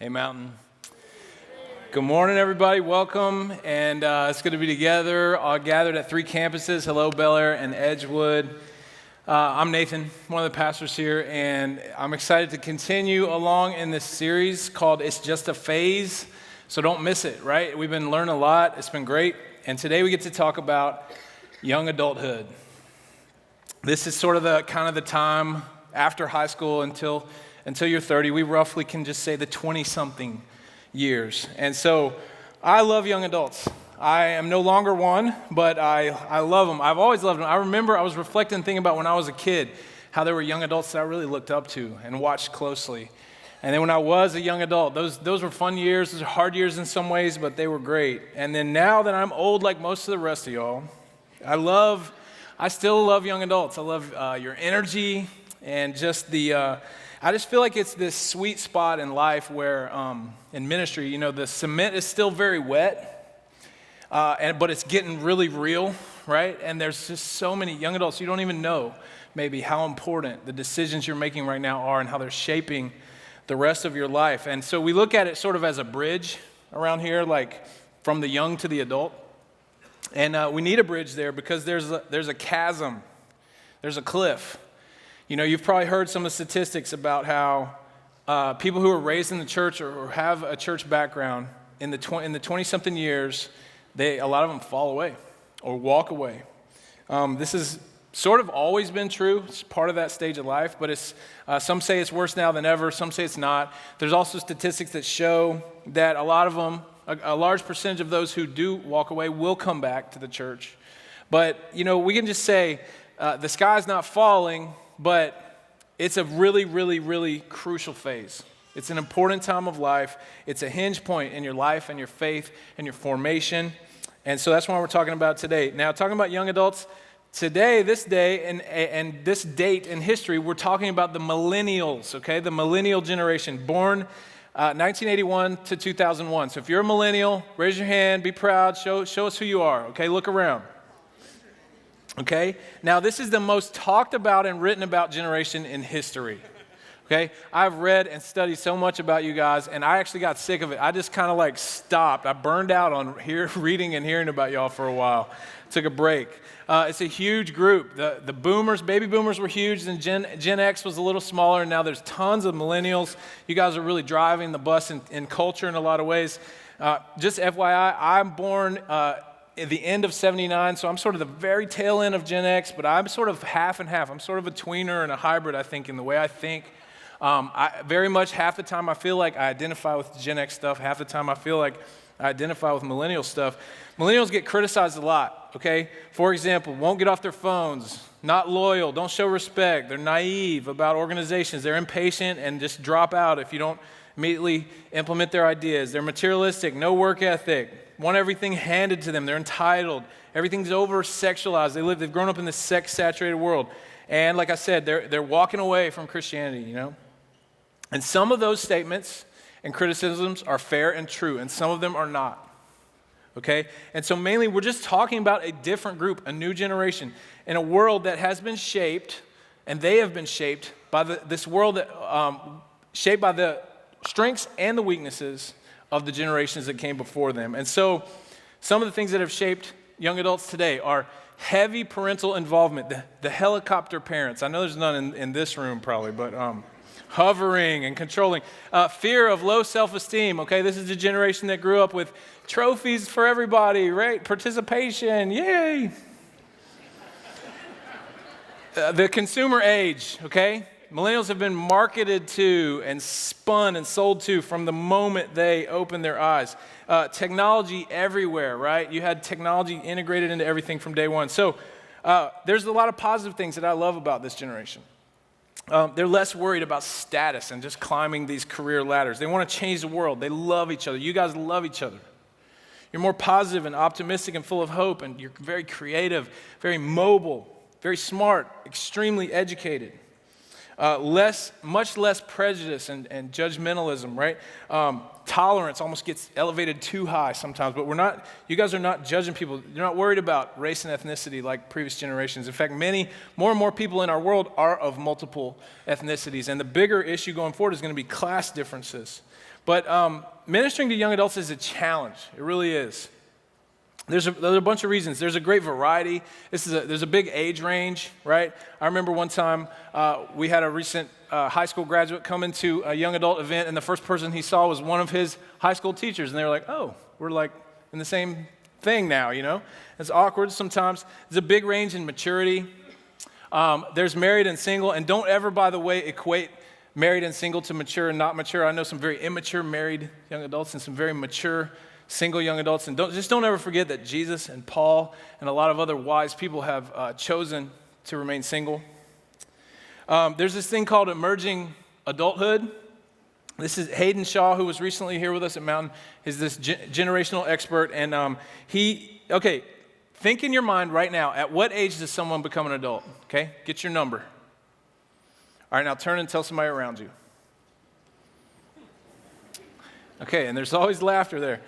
Hey, Mountain. Good morning, everybody. Welcome. And it's good to be together, all gathered at 3 campuses. Hello, Bel Air and Edgewood. I'm Nathan, one of the pastors here, and I'm excited to continue along in this series called It's Just a Phase. So don't miss it, right? We've been learning a lot. It's been great. And today we get to talk about young adulthood. This is sort of the time after high school until you're 30. We roughly can just say the 20-something years. And so I love young adults. I am no longer one, but I love them. I've always loved them. I remember I was reflecting and thinking about when I was a kid, how there were young adults that I really looked up to and watched closely. And then when I was a young adult, those were fun years. Those are hard years in some ways, but they were great. And then now that I'm old like most of the rest of y'all, I still love young adults. I love your energy and just I just feel like it's this sweet spot in life where, in ministry, the cement is still very wet, but it's getting really real, right? And there's just so many young adults, you don't even know maybe how important the decisions you're making right now are and how they're shaping the rest of your life. And so we look at it sort of as a bridge around here, like from the young to the adult. And we need a bridge there because there's a chasm, there's a cliff. You've probably heard some of the statistics about how people who are raised in the church or have a church background in the 20-something years, a lot of them fall away or walk away. This has sort of always been true. It's part of that stage of life, but some say it's worse now than ever. Some say it's not. There's also statistics that show that a lot of them, a large percentage of those who do walk away will come back to the church. But, we can just say the sky's not falling, but it's a really, really, really crucial phase. It's an important time of life. It's a hinge point in your life and your faith and your formation. And so that's what we're talking about today. Now, talking about young adults, today, this day, and this date in history, we're talking about the millennials, okay? The millennial generation, born 1981 to 2001. So if you're a millennial, raise your hand, be proud, show us who you are, okay? Look around. Okay, now this is the most talked about and written about generation in history. Okay, I've read and studied so much about you guys, and I actually got sick of it. I just kind of stopped. I burned out on reading and hearing about y'all for a while. Took a break. It's a huge group. The boomers, baby boomers were huge, and Gen X was a little smaller, and now there's tons of millennials. You guys are really driving the bus in culture in a lot of ways. Just FYI, I'm born at the end of 79, so I'm sort of the very tail end of Gen X, but I'm sort of half and half. I'm sort of a tweener and a hybrid, I think, in the way I think. Very much half the time I feel like I identify with Gen X stuff, half the time I feel like I identify with millennial stuff. Millennials get criticized a lot, okay? For example, won't get off their phones, not loyal, don't show respect, they're naive about organizations, they're impatient and just drop out if you don't immediately implement their ideas. They're materialistic, no work ethic, want everything handed to them. They're entitled. Everything's over-sexualized. They've grown up in this sex-saturated world. And like I said, they're walking away from Christianity, And some of those statements and criticisms are fair and true, and some of them are not, okay? And so mainly we're just talking about a different group, a new generation, in a world that has been shaped, and they have been shaped by this world that shaped by the strengths and the weaknesses of the generations that came before them. And so some of the things that have shaped young adults today are heavy parental involvement, the helicopter parents. I know there's none in this room probably, but hovering and controlling. Fear of low self-esteem, okay? This is the generation that grew up with trophies for everybody, right? Participation, yay! The consumer age, okay? Millennials have been marketed to and spun and sold to from the moment they opened their eyes. Technology everywhere, right? You had technology integrated into everything from day one. So there's a lot of positive things that I love about this generation. They're less worried about status and just climbing these career ladders. They want to change the world. They love each other. You guys love each other. You're more positive and optimistic and full of hope, and you're very creative, very mobile, very smart, extremely educated. Much less prejudice and judgmentalism, right? Tolerance almost gets elevated too high sometimes, but you guys are not judging people. You're not worried about race and ethnicity like previous generations. In fact, more and more people in our world are of multiple ethnicities, and the bigger issue going forward is going to be class differences. But ministering to young adults is a challenge. It really is. There's a bunch of reasons. There's a great variety. There's a big age range, right? I remember one time we had a recent high school graduate come into a young adult event, and the first person he saw was one of his high school teachers, and they were like, oh, we're like in the same thing now, you know? It's awkward sometimes. There's a big range in maturity. There's married and single, and don't ever, by the way, equate married and single to mature and not mature. I know some very immature married young adults and some very mature single young adults, and don't ever forget that Jesus and Paul and a lot of other wise people have chosen to remain single. There's this thing called emerging adulthood. This is Hayden Shaw, who was recently here with us at Mountain. He's this generational expert, and think in your mind right now, at what age does someone become an adult? Okay, get your number. All right, now turn and tell somebody around you. Okay, and there's always laughter there.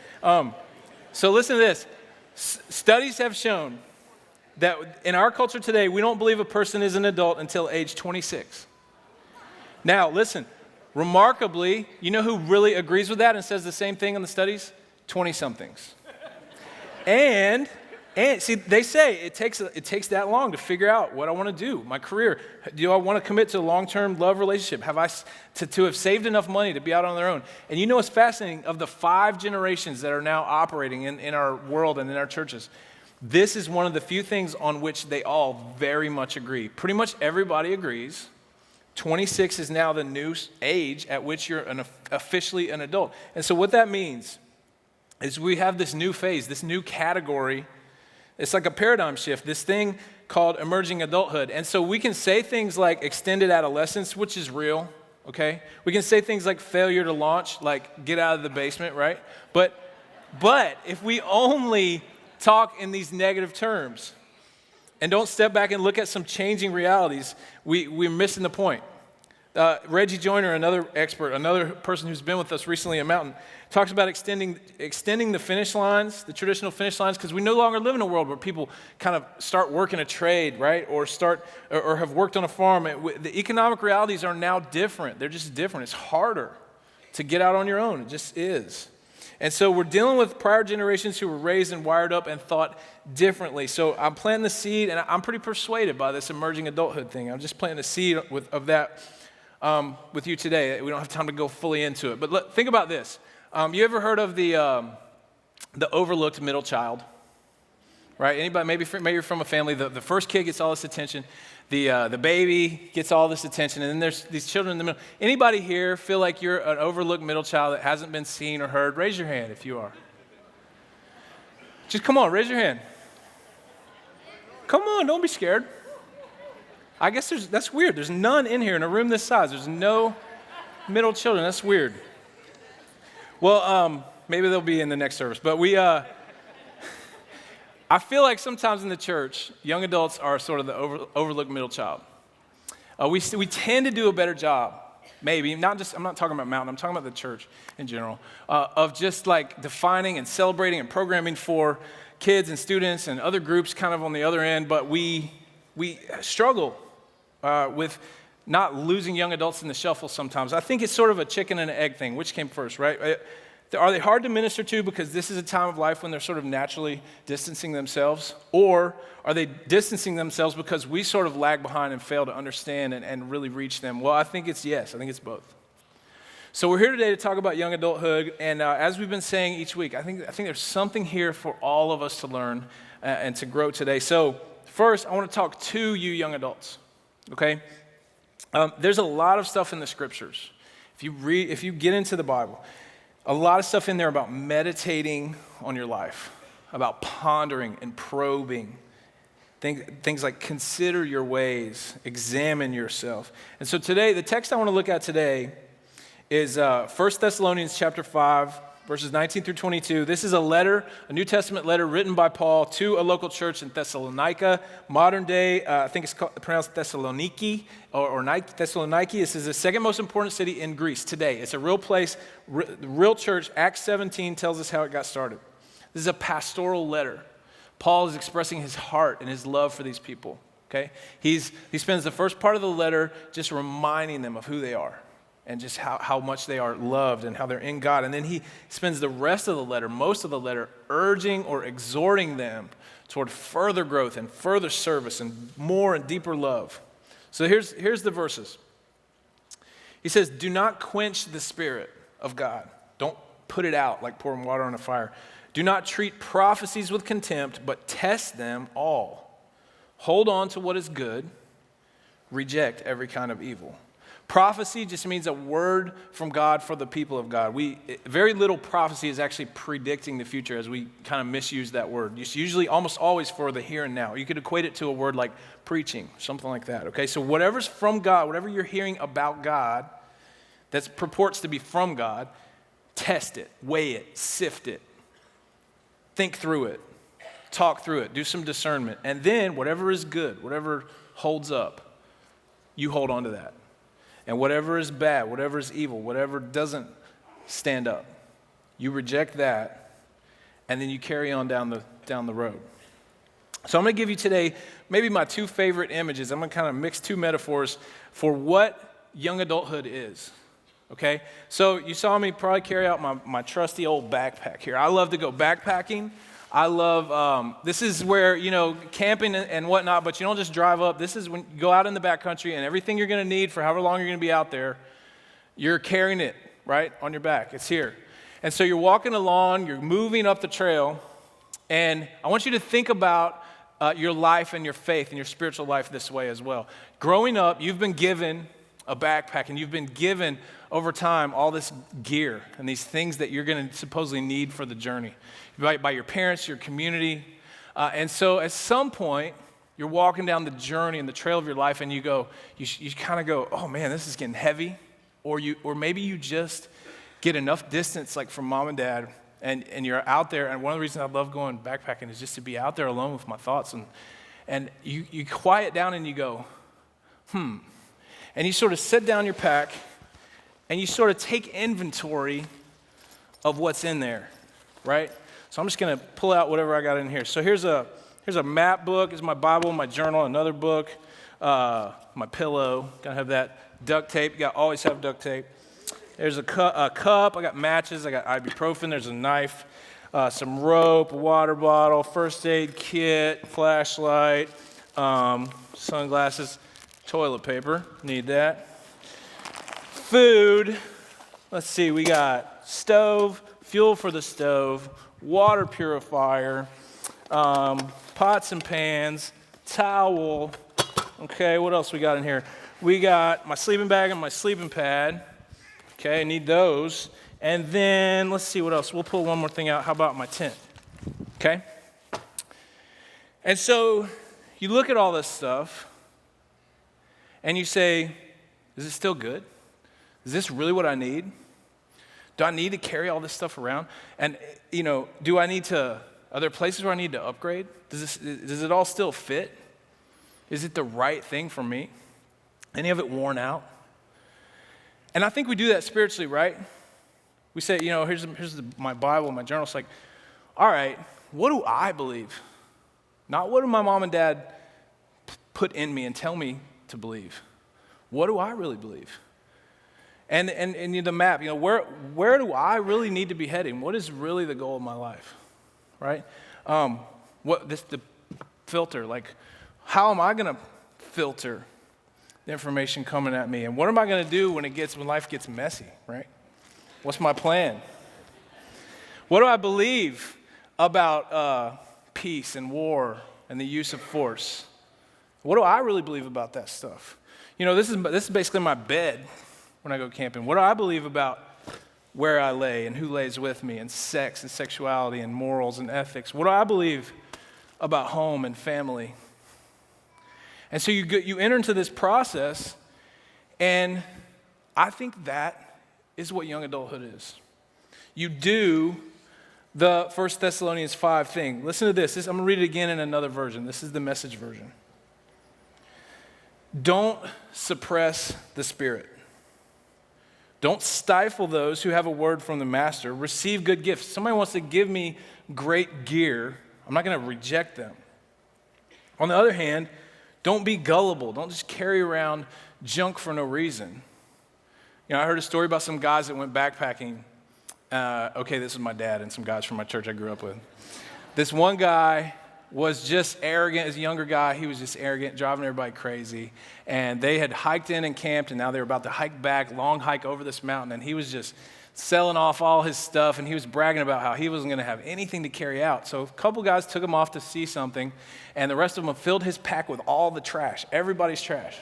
So listen to this. Studies have shown that in our culture today, we don't believe a person is an adult until age 26. Now, listen, remarkably, you know who really agrees with that and says the same thing in the studies? 20-somethings. And see, they say it takes that long to figure out what I want to do, my career. Do I want to commit to a long-term love relationship? Have I to have saved enough money to be out on their own? And you know what's fascinating? Of the 5 generations that are now operating in our world and in our churches, this is one of the few things on which they all very much agree. Pretty much everybody agrees. 26 is now the new age at which you're officially an adult. And so what that means is we have this new phase, this new category. It's like a paradigm shift, this thing called emerging adulthood. And so we can say things like extended adolescence, which is real, okay? We can say things like failure to launch, like get out of the basement, right? But if we only talk in these negative terms and don't step back and look at some changing realities, we're missing the point. Reggie Joyner, another expert, another person who's been with us recently at Mountain, talks about extending the finish lines, the traditional finish lines, because we no longer live in a world where people kind of start working a trade, right, or have worked on a farm. The economic realities are now different. They're just different. It's harder to get out on your own. It just is. And so we're dealing with prior generations who were raised and wired up and thought differently. So I'm planting the seed, and I'm pretty persuaded by this emerging adulthood thing. I'm just planting a seed of that with you today. We don't have time to go fully into it. But think about this. You ever heard of the overlooked middle child? Right? Anybody? Maybe you're from a family. The first kid gets all this attention. The baby gets all this attention, and then there's these children in the middle. Anybody here feel like you're an overlooked middle child that hasn't been seen or heard? Raise your hand if you are. Just come on, raise your hand. Come on, don't be scared. I guess that's weird. There's none in here in a room this size. There's no middle children. That's weird. Well, maybe they'll be in the next service. But I feel like sometimes in the church, young adults are sort of the overlooked middle child. We tend to do a better job, maybe, I'm not talking about Mountain, I'm talking about the church in general, of just like defining and celebrating and programming for kids and students and other groups kind of on the other end, but we struggle with not losing young adults in the shuffle sometimes. I think it's sort of a chicken and an egg thing. Which came first, right? Are they hard to minister to because this is a time of life when they're sort of naturally distancing themselves? Or are they distancing themselves because we sort of lag behind and fail to understand and really reach them? Well, I think it's yes. I think it's both. So we're here today to talk about young adulthood. And as we've been saying each week, I think there's something here for all of us to learn and to grow today. So first, I want to talk to you young adults, okay? There's a lot of stuff in the scriptures. If you get into the Bible, a lot of stuff in there about meditating on your life, about pondering and probing. Things like consider your ways, examine yourself. And so today, the text I want to look at today is 1 Thessalonians chapter 5, verses 19 through 22. This is a New Testament letter written by Paul to a local church in Thessalonica. Modern day, I think it's pronounced Thessaloniki or Thessaloniki. This is the second most important city in Greece today. It's a real place, real church. Acts 17 tells us how it got started. This is a pastoral letter. Paul is expressing his heart and his love for these people. Okay, he spends the first part of the letter just reminding them of who they are and just how much they are loved and how they're in God. And then he spends the rest of the letter, most of the letter, urging or exhorting them toward further growth and further service and more and deeper love. So here's the verses. He says, do not quench the Spirit of God. Don't put it out like pouring water on a fire. Do not treat prophecies with contempt, but test them all. Hold on to what is good. Reject every kind of evil. Prophecy just means a word from God for the people of God. Very little prophecy is actually predicting the future, as we kind of misuse that word. It's usually almost always for the here and now. You could equate it to a word like preaching, something like that. Okay, so whatever's from God, whatever you're hearing about God that purports to be from God, test it, weigh it, sift it, think through it, talk through it, do some discernment, and then whatever is good, whatever holds up, you hold on to that. And whatever is bad, whatever is evil, whatever doesn't stand up, you reject that, and then you carry on down the road. So I'm going to give you today maybe my two favorite images. I'm going to kind of mix two metaphors for what young adulthood is. Okay? So you saw me probably carry out my trusty old backpack here. I love to go backpacking. I love, this is where, camping and whatnot, but you don't just drive up. This is when you go out in the backcountry and everything you're going to need for however long you're going to be out there, you're carrying it, right, on your back. It's here. And so you're walking along, you're moving up the trail, and I want you to think about your life and your faith and your spiritual life this way as well. Growing up, you've been given a backpack, and you've been given over time all this gear and these things that you're going to supposedly need for the journey by your parents, your community. And so at some point, you're walking down the journey and the trail of your life, and you kind of go, oh man, this is getting heavy. Or maybe you just get enough distance like from mom and dad, and you're out there. And one of the reasons I love going backpacking is just to be out there alone with my thoughts. And you quiet down and you go, And you sort of set down your pack, and you sort of take inventory of what's in there, right? So I'm just going to pull out whatever I got in here. So here's a map book. Here's my Bible, my journal, another book, my pillow. Got to have that. Duct tape. You got to always have duct tape. There's a cup. I got matches. I got ibuprofen. There's a knife, some rope, a water bottle, first aid kit, flashlight, sunglasses, toilet paper. Need that. Food. Let's see. We got stove, fuel for the stove, water purifier, pots and pans, towel. Okay, what else we got in here? We got my sleeping bag and my sleeping pad. Okay, I need those. And then, let's see what else. We'll pull one more thing out. How about my tent? Okay? And so, you look at all this stuff, and you say, is it still good? Is this really what I need? Do I need to carry all this stuff around? And, do I need to, are there places where I need to upgrade? Does it all still fit? Is it the right thing for me? Any of it worn out? And I think we do that spiritually, right? We say, here's my Bible, my journal. It's like, all right, what do I believe? Not what do my mom and dad put in me and tell me to believe. What do I really believe? And the map, where do I really need to be heading? What is really the goal of my life, right? The filter, like, how am I going to filter the information coming at me? And what am I going to do when life gets messy, right? What's my plan? What do I believe about peace and war and the use of force? What do I really believe about that stuff? This is basically my bed when I go camping. What do I believe about where I lay and who lays with me, and sex and sexuality and morals and ethics? What do I believe about home and family? And so you enter into this process, and I think that is what young adulthood is. You do the 1 Thessalonians 5 thing. Listen to this. I'm going to read it again in another version. This is the Message version. Don't suppress the Spirit. Don't stifle those who have a word from the Master. Receive good gifts. Somebody wants to give me great gear. I'm not going to reject them. On the other hand, don't be gullible. Don't just carry around junk for no reason. I heard a story about some guys that went backpacking. This is my dad and some guys from my church I grew up with. This one guy was just arrogant. As a younger guy, he was just arrogant, driving everybody crazy. And they had hiked in and camped, and now they were about to hike back, long hike over this mountain, and he was just selling off all his stuff, and he was bragging about how he wasn't going to have anything to carry out. So a couple guys took him off to see something, and the rest of them filled his pack with all the trash, everybody's trash.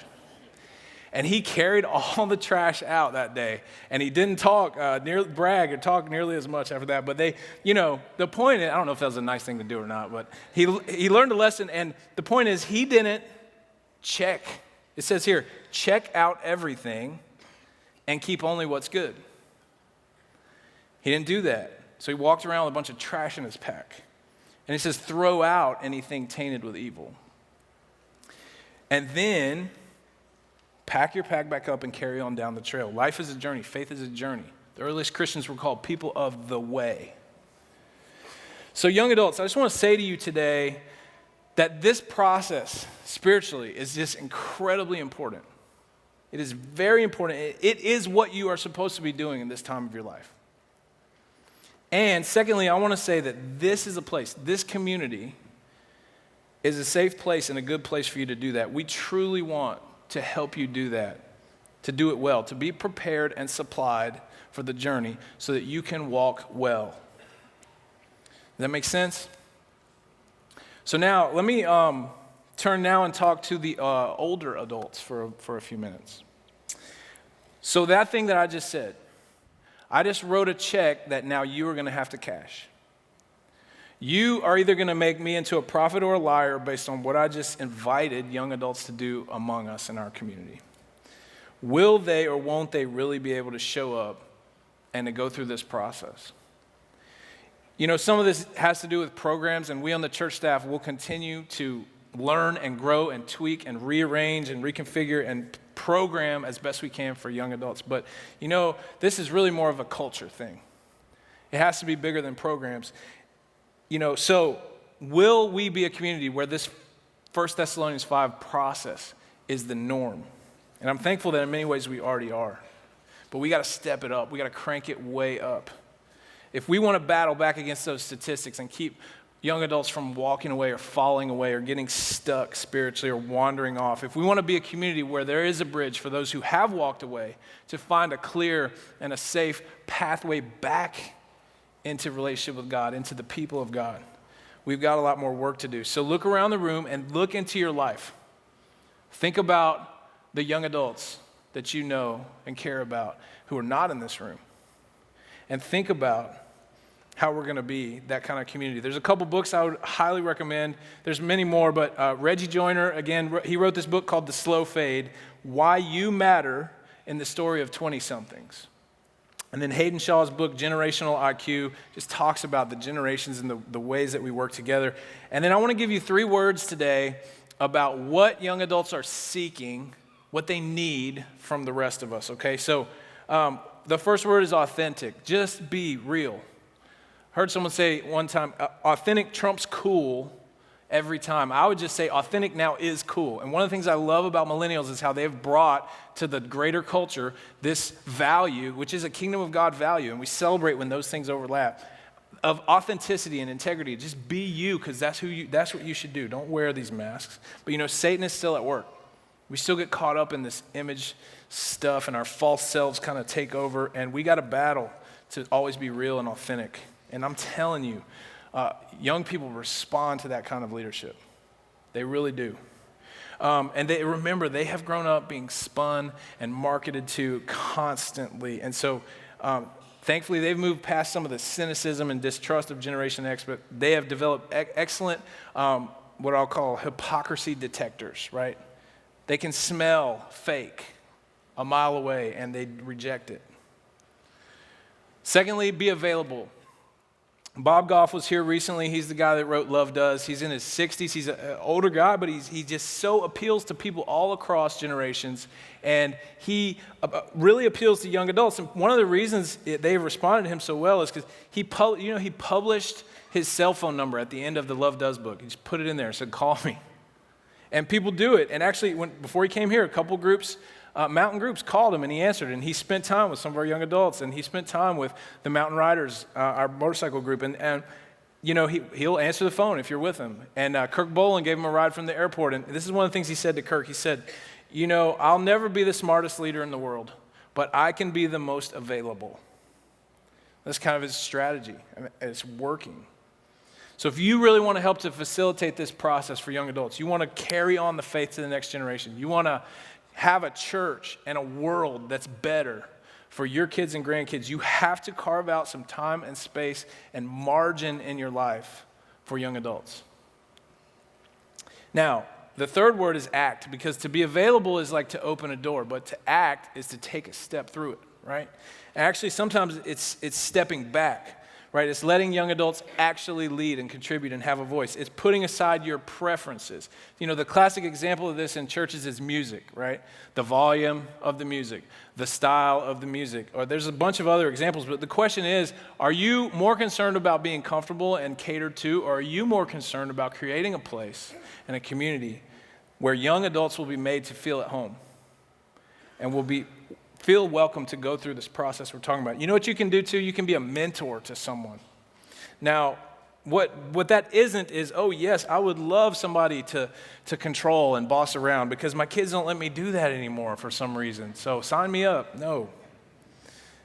And he carried all the trash out that day, and he didn't brag or talk nearly as much after that. But the point is, I don't know if that was a nice thing to do or not, but he learned a lesson, and the point is he didn't check. It says here, check out everything and keep only what's good. He didn't do that. So he walked around with a bunch of trash in his pack. And he says, throw out anything tainted with evil. And then pack your pack back up and carry on down the trail. Life is a journey. Faith is a journey. The earliest Christians were called people of the way. So young adults, I just want to say to you today that this process spiritually is just incredibly important. It is very important. It is what you are supposed to be doing in this time of your life. And secondly, I want to say that this is a place, this community is a safe place and a good place for you to do that. We truly want to help you do that, to do it well, to be prepared and supplied for the journey so that you can walk well. Does that make sense? So now, let me turn now and talk to the older adults for a few minutes. So that thing that I just said, I just wrote a check that now you are going to have to cash. You are either going to make me into a prophet or a liar based on what I just invited young adults to do among us in our community. Will they or won't they really be able to show up and to go through this process? Some of this has to do with programs, and we on the church staff will continue to learn and grow and tweak and rearrange and reconfigure and program as best we can for young adults. But, this is really more of a culture thing. It has to be bigger than programs. So will we be a community where this 1 Thessalonians 5 process is the norm? And I'm thankful that in many ways we already are. But we got to step it up. We got to crank it way up. If we want to battle back against those statistics and keep young adults from walking away or falling away or getting stuck spiritually or wandering off, if we want to be a community where there is a bridge for those who have walked away to find a clear and a safe pathway back into relationship with God, into the people of God, we've got a lot more work to do. So look around the room and look into your life. Think about the young adults that you know and care about who are not in this room. And think about how we're going to be that kind of community. There's a couple books I would highly recommend. There's many more, but Reggie Joyner, again, he wrote this book called The Slow Fade, Why You Matter in the Story of 20-somethings. And then Hayden Shaw's book, Generational IQ, just talks about the generations and the ways that we work together. And then I want to give you 3 words today about what young adults are seeking, what they need from the rest of us, okay? So the first word is authentic. Just be real. Heard someone say one time, authentic trumps cool every time. I would just say authentic now is cool. And one of the things I love about millennials is how they've brought to the greater culture this value, which is a kingdom of God value, and we celebrate when those things overlap, of authenticity and integrity. Just be you, because that's what you should do. Don't wear these masks. But Satan is still at work. We still get caught up in this image stuff, and our false selves kind of take over, and we got to battle to always be real and authentic. And I'm telling you, young people respond to that kind of leadership. They really do. And they remember they have grown up being spun and marketed to constantly. And so thankfully they've moved past some of the cynicism and distrust of Generation X, but they have developed excellent, what I'll call hypocrisy detectors, right? They can smell fake a mile away and they reject it. Secondly, be available. Bob Goff was here recently. He's the guy that wrote Love Does. He's in his 60s. He's an older guy, but he just so appeals to people all across generations. And he really appeals to young adults. And one of the reasons they've responded to him so well is because he published his cell phone number at the end of the Love Does book. He just put it in there and said, call me. And people do it. And actually, before he came here, a couple groups mountain groups called him and he answered, and he spent time with some of our young adults, and he spent time with the mountain riders, our motorcycle group, and you know, he'll answer the phone if you're with him. And Kirk Boland gave him a ride from the airport, and this is one of the things he said to Kirk. He said, you know, I'll never be the smartest leader in the world, but I can be the most available. That's kind of his strategy, and it's working. So if you really want to help to facilitate this process for young adults, you want to carry on the faith to the next generation, you want to have a church and a world that's better for your kids and grandkids, you have to carve out some time and space and margin in your life for young adults. Now, the third word is act, because to be available is like to open a door, but to act is to take a step through it, right? And actually, sometimes it's stepping back, right? It's letting young adults actually lead and contribute and have a voice. It's putting aside your preferences. You know, the classic example of this in churches is music, right? The volume of the music, the style of the music, or there's a bunch of other examples, but the question is, are you more concerned about being comfortable and catered to, or are you more concerned about creating a place and a community where young adults will be made to feel at home and will feel welcome to go through this process we're talking about? You know what you can do too? You can be a mentor to someone. Now, what that isn't is, oh yes, I would love somebody to control and boss around because my kids don't let me do that anymore for some reason. So sign me up. No.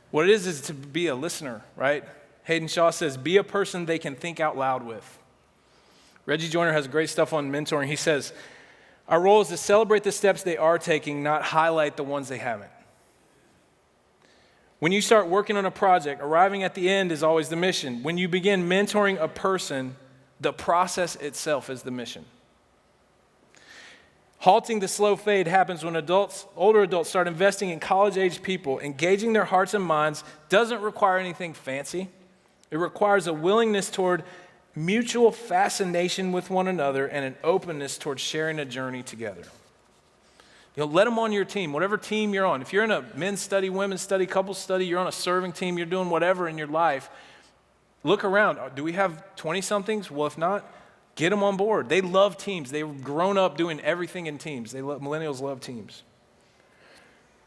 What it is to be a listener, right? Hayden Shaw says, be a person they can think out loud with. Reggie Joyner has great stuff on mentoring. He says, our role is to celebrate the steps they are taking, not highlight the ones they haven't. When you start working on a project, arriving at the end is always the mission. When you begin mentoring a person, the process itself is the mission. Halting the slow fade happens when older adults start investing in college-age people. Engaging their hearts and minds doesn't require anything fancy. It requires a willingness toward mutual fascination with one another and an openness towards sharing a journey together. You know, let them on your team, whatever team you're on. If you're in a men's study, women's study, couples study, you're on a serving team, you're doing whatever in your life, look around. Do we have 20-somethings? Well, if not, get them on board. They love teams. They've grown up doing everything in teams. Millennials love teams.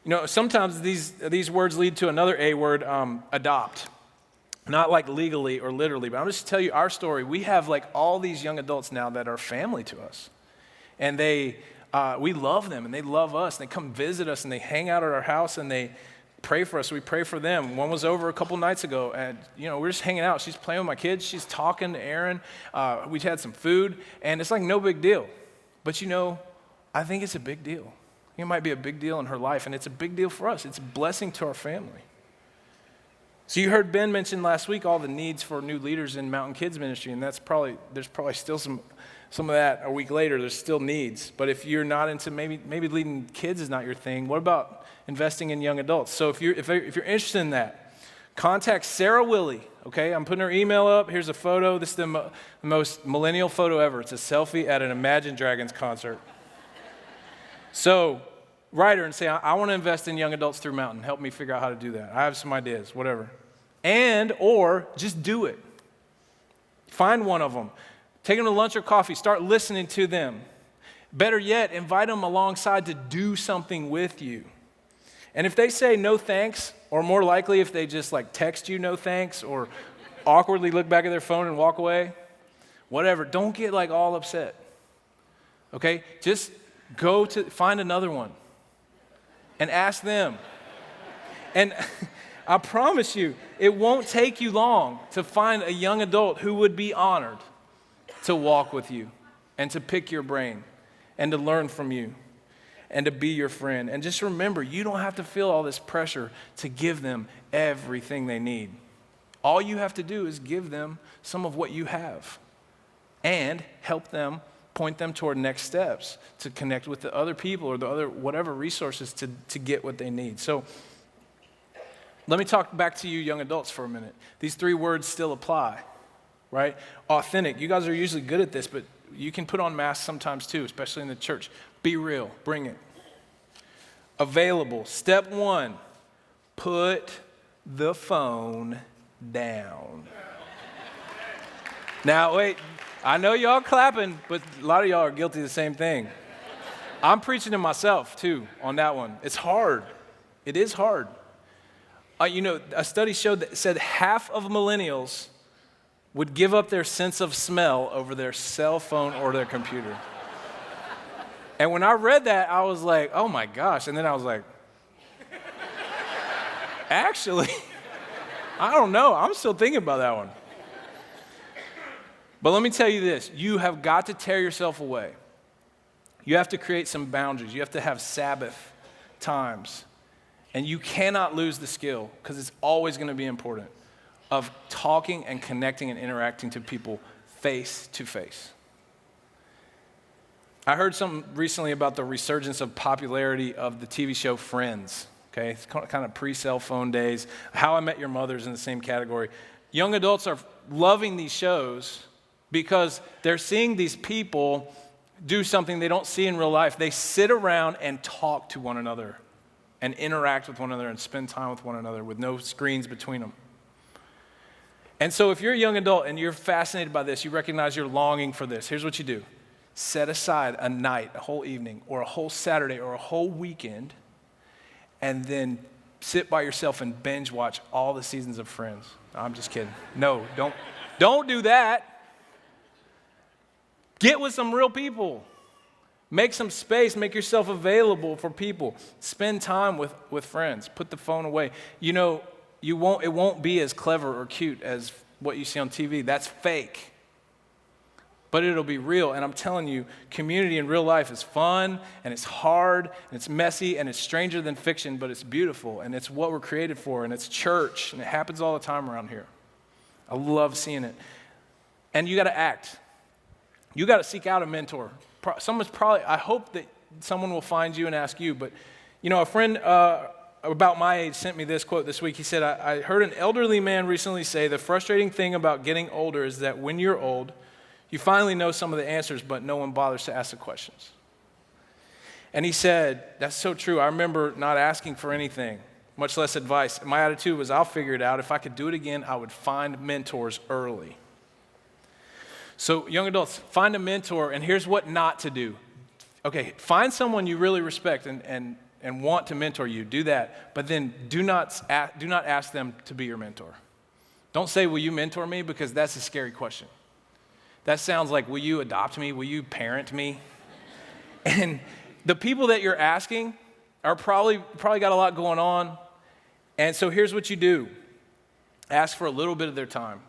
You know, sometimes these words lead to another A word, adopt. Not like legally or literally, but I'm just tell you our story. We have like all these young adults now that are family to us. And we love them and they love us. And they come visit us and they hang out at our house and they pray for us. We pray for them. One was over a couple nights ago and, you know, we're just hanging out. She's playing with my kids. She's talking to Aaron. We had some food and it's like no big deal. But, you know, I think it's a big deal. It might be a big deal in her life and it's a big deal for us. It's a blessing to our family. So you heard Ben mention last week all the needs for new leaders in Mountain Kids Ministry, and there's probably still some of that a week later. There's still needs. But if you're not into maybe leading kids is not your thing, what about investing in young adults? So if you're interested in that, contact Sarah Willie. Okay, I'm putting her email up. Here's a photo. This is the most millennial photo ever. It's a selfie at an Imagine Dragons concert. So write her and say, I want to invest in young adults through Mountain. Help me figure out how to do that. I have some ideas, whatever. Or just do it. Find one of them. Take them to lunch or coffee. Start listening to them. Better yet, invite them alongside to do something with you. And if they say no thanks, or more likely if they just like text you no thanks, or awkwardly look back at their phone and walk away, whatever, don't get like all upset. Okay? Just find another one. And ask them. And I promise you, it won't take you long to find a young adult who would be honored to walk with you and to pick your brain and to learn from you and to be your friend. And just remember, you don't have to feel all this pressure to give them everything they need. All you have to do is give them some of what you have and help them, point them toward next steps to connect with the other people or the other whatever resources to get what they need. So let me talk back to you young adults for a minute. These three words still apply, right? Authentic. You guys are usually good at this, but you can put on masks sometimes too, especially in the church. Be real. Bring it. Available. Step one, put the phone down. Now, wait. I know y'all clapping, but a lot of y'all are guilty of the same thing. I'm preaching to myself, too, on that one. It's hard. It is hard. A study said half of millennials would give up their sense of smell over their cell phone or their computer. And when I read that, I was like, oh my gosh. And then I was like, actually, I don't know. I'm still thinking about that one. But let me tell you this. You have got to tear yourself away. You have to create some boundaries. You have to have Sabbath times. And you cannot lose the skill, because it's always going to be important, of talking and connecting and interacting to people face to face. I heard something recently about the resurgence of popularity of the TV show Friends. Okay, it's kind of pre-cell phone days. How I Met Your Mother's in the same category. Young adults are loving these shows because they're seeing these people do something they don't see in real life. They sit around and talk to one another and interact with one another and spend time with one another with no screens between them. And so if you're a young adult and you're fascinated by this, you recognize you're longing for this, here's what you do. Set aside a night, a whole evening, or a whole Saturday, or a whole weekend, and then sit by yourself and binge watch all the seasons of Friends. I'm just kidding. No, don't do that. Get with some real people. Make some space. Make yourself available for people. Spend time with friends. Put the phone away. You know, it won't be as clever or cute as what you see on TV. That's fake. But it'll be real. And I'm telling you, community in real life is fun, and it's hard, and it's messy, and it's stranger than fiction, but it's beautiful, and it's what we're created for, and it's church, and it happens all the time around here. I love seeing it. And you got to act. You got to seek out a mentor. I hope that someone will find you and ask you, but a friend about my age sent me this quote this week. He said, I heard an elderly man recently say, the frustrating thing about getting older is that when you're old, you finally know some of the answers, but no one bothers to ask the questions. And he said, that's so true. I remember not asking for anything, much less advice. My attitude was, I'll figure it out. If I could do it again, I would find mentors early. So young adults, find a mentor, and here's what not to do. Okay, find someone you really respect and want to mentor you. Do that, but then do not ask them to be your mentor. Don't say, will you mentor me? Because that's a scary question. That sounds like, will you adopt me? Will you parent me? And the people that you're asking are probably got a lot going on. And so here's what you do. Ask for a little bit of their time.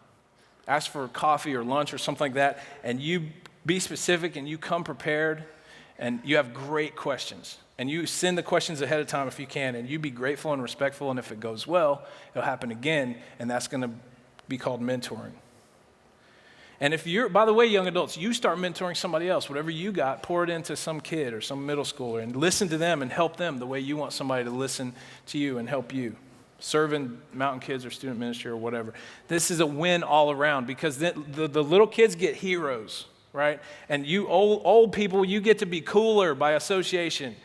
Ask for coffee or lunch or something like that. And you be specific and you come prepared and you have great questions. And you send the questions ahead of time if you can. And you be grateful and respectful. And if it goes well, it'll happen again. And that's going to be called mentoring. And by the way, young adults, you start mentoring somebody else. Whatever you got, pour it into some kid or some middle schooler and listen to them and help them the way you want somebody to listen to you and help you. Serve in Mountain Kids or student ministry or whatever. This is a win all around because the little kids get heroes, right? And you old people, you get to be cooler by association.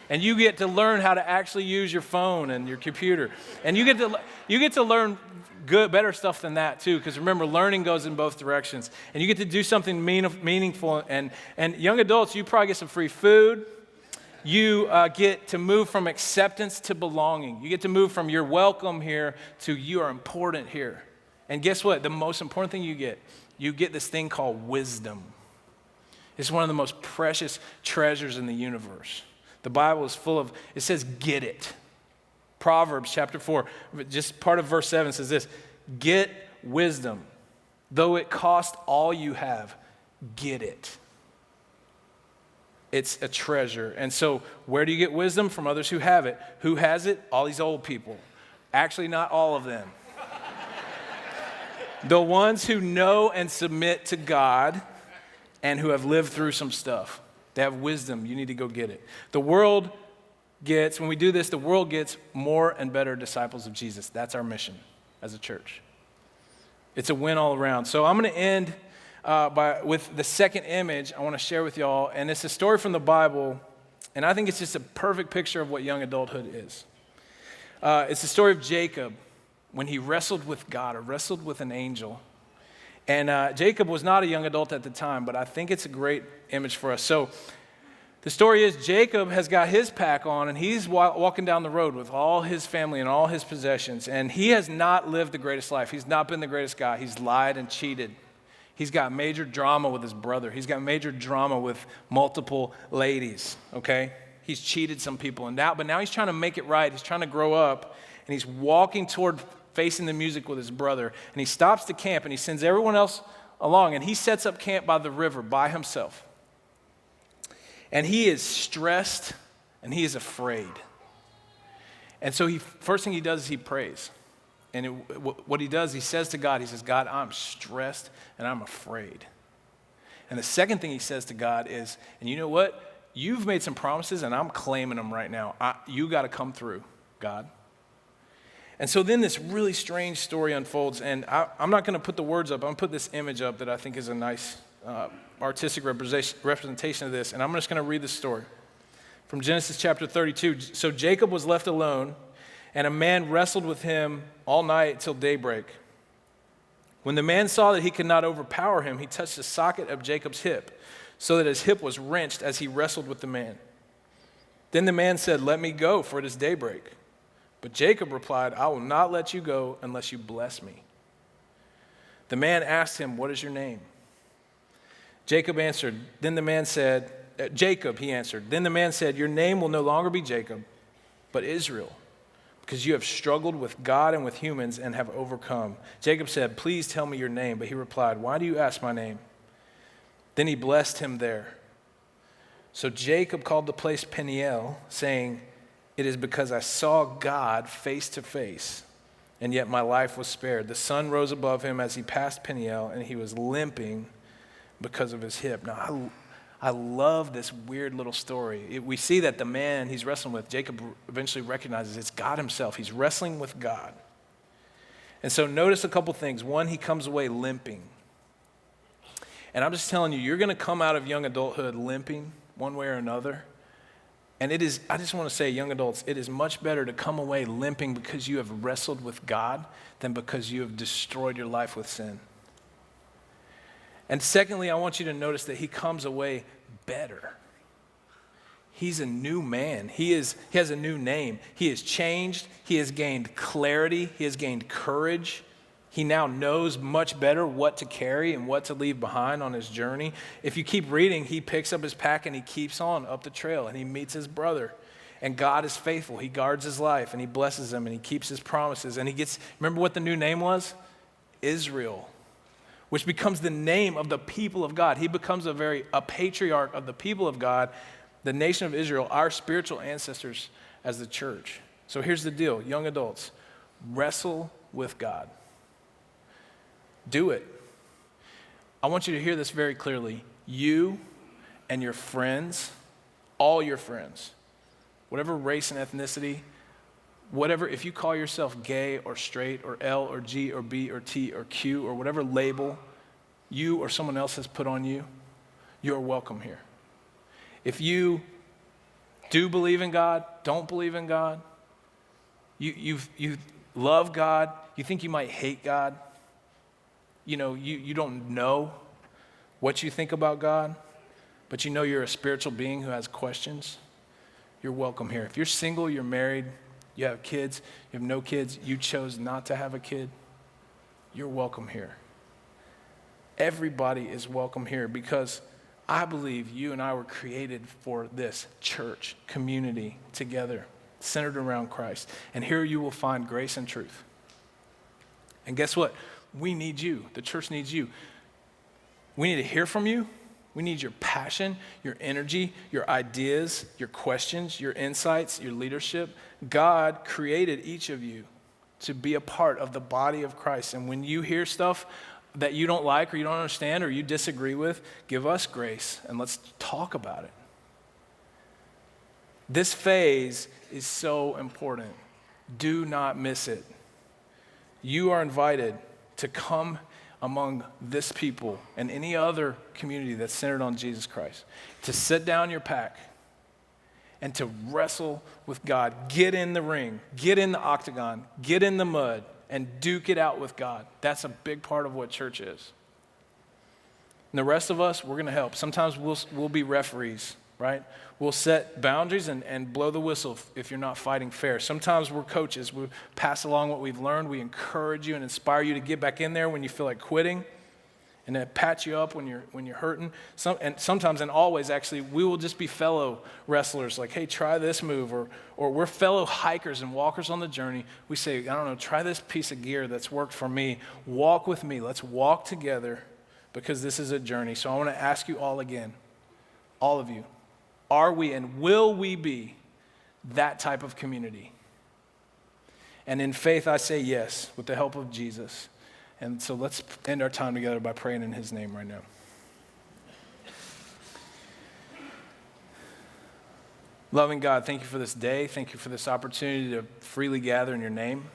And you get to learn how to actually use your phone and your computer. And you get to learn better stuff than that too, because remember, learning goes in both directions. And you get to do something meaningful. And young adults, you probably get some free food. You get to move from acceptance to belonging. You get to move from you're welcome here to you are important here. And guess what? The most important thing you get this thing called wisdom. It's one of the most precious treasures in the universe. The Bible is full of, it says, get it. Proverbs chapter 4, just part of verse 7 says this, get wisdom. Though it cost all you have, get it. It's a treasure. And so where do you get wisdom? From others who have it. Who has it? All these old people. Actually, not all of them. The ones who know and submit to God and who have lived through some stuff. They have wisdom. You need to go get it. When we do this, the world gets more and better disciples of Jesus. That's our mission as a church. It's a win all around. So I'm going to end with the second image I want to share with y'all. And it's a story from the Bible. And I think it's just a perfect picture of what young adulthood is. It's the story of Jacob when he wrestled with God or wrestled with an angel. And Jacob was not a young adult at the time, but I think it's a great image for us. So The story is Jacob has got his pack on, and he's walking down the road with all his family and all his possessions, and he has not lived the greatest life. He's not been the greatest guy. He's lied and cheated. He's got major drama with his brother. He's got major drama with multiple ladies, okay? He's cheated some people, but now he's trying to make it right. He's trying to grow up, and he's walking toward facing the music with his brother, and he stops to camp, and he sends everyone else along, and he sets up camp by the river by himself. And he is stressed, and he is afraid. And so first thing he does is he prays. And what he does, he says to God, he says, God, I'm stressed and I'm afraid. And the second thing he says to God is, and you know what? You've made some promises, and I'm claiming them right now. You got to come through, God. And so then this really strange story unfolds, and I'm not going to put the words up. I'm going to put this image up that I think is a nice artistic representation of this, and I'm just going to read the story. From Genesis chapter 32, so Jacob was left alone, and a man wrestled with him all night till daybreak. When the man saw that he could not overpower him, he touched the socket of Jacob's hip, so that his hip was wrenched as he wrestled with the man. Then the man said, let me go, for it is daybreak. But Jacob replied, I will not let you go unless you bless me. The man asked him, what is your name? Jacob answered. Then the man said, Jacob, he answered. Then the man said, your name will no longer be Jacob, but Israel, because you have struggled with God and with humans and have overcome. Jacob said, please tell me your name. But he replied, why do you ask my name? Then he blessed him there. So Jacob called the place Peniel, saying, it is because I saw God face to face, and yet my life was spared. The sun rose above him as he passed Peniel, and he was limping because of his hip. Now, I love this weird little story. We see that the man he's wrestling with, Jacob eventually recognizes it's God himself. He's wrestling with God. And so notice a couple things. One, he comes away limping. And I'm just telling you, you're going to come out of young adulthood limping one way or another. And I just want to say, young adults, it is much better to come away limping because you have wrestled with God than because you have destroyed your life with sin. And secondly, I want you to notice that he comes away better. He's a new man. He has a new name. He has changed. He has gained clarity. He has gained courage. He now knows much better what to carry and what to leave behind on his journey. If you keep reading, he picks up his pack and he keeps on up the trail and he meets his brother. And God is faithful. He guards his life and he blesses him and he keeps his promises. And remember what the new name was? Israel, which becomes the name of the people of God. He becomes a patriarch of the people of God, the nation of Israel, our spiritual ancestors as the church. So here's the deal, young adults, wrestle with God. Do it. I want you to hear this very clearly. You and your friends, all your friends, whatever race and ethnicity, whatever, if you call yourself gay or straight or L or G or B or T or Q or whatever label you or someone else has put on you, you're welcome here. If you do believe in God, don't believe in God, you love God, you think you might hate God, you don't know what you think about God, but you know you're a spiritual being who has questions, you're welcome here. If you're single, you're married, you have kids, you have no kids, you chose not to have a kid, you're welcome here. Everybody is welcome here because I believe you and I were created for this church, community together, centered around Christ. And here you will find grace and truth. And guess what? We need you. The church needs you. We need to hear from you. We need your passion, your energy, your ideas, your questions, your insights, your leadership. God created each of you to be a part of the body of Christ. And when you hear stuff that you don't like or you don't understand or you disagree with, give us grace and let's talk about it. This phase is so important. Do not miss it. You are invited to come among this people and any other community that's centered on Jesus Christ, to sit down your pack and to wrestle with God. Get in the ring, get in the octagon, get in the mud, and duke it out with God. That's a big part of what church is. And the rest of us, we're going to help. Sometimes we'll be referees. right? We'll set boundaries and blow the whistle if you're not fighting fair. Sometimes we're coaches. We pass along what we've learned. We encourage you and inspire you to get back in there when you feel like quitting, and then pat you up when you're hurting. And sometimes and always, actually, we will just be fellow wrestlers. Like, hey, try this move, or we're fellow hikers and walkers on the journey. We say, I don't know, try this piece of gear that's worked for me. Walk with me. Let's walk together because this is a journey. So I want to ask you all again, all of you, are we and will we be that type of community? And in faith, I say yes, with the help of Jesus. And so let's end our time together by praying in his name right now. Loving God, thank you for this day. Thank you for this opportunity to freely gather in your name.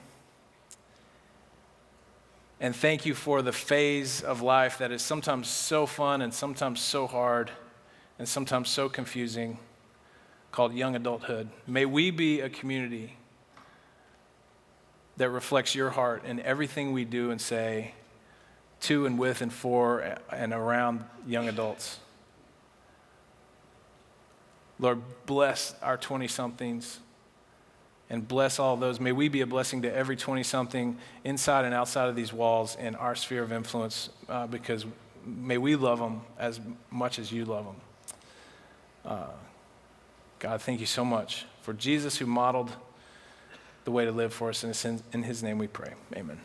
And thank you for the phase of life that is sometimes so fun and sometimes so hard and sometimes so confusing, called young adulthood. May we be a community that reflects your heart in everything we do and say to and with and for and around young adults. Lord, bless our 20-somethings and bless all those. May we be a blessing to every 20-something inside and outside of these walls in our sphere of influence, because may we love them as much as you love them. God, thank you so much for Jesus, who modeled the way to live for us, and in his name we pray. Amen.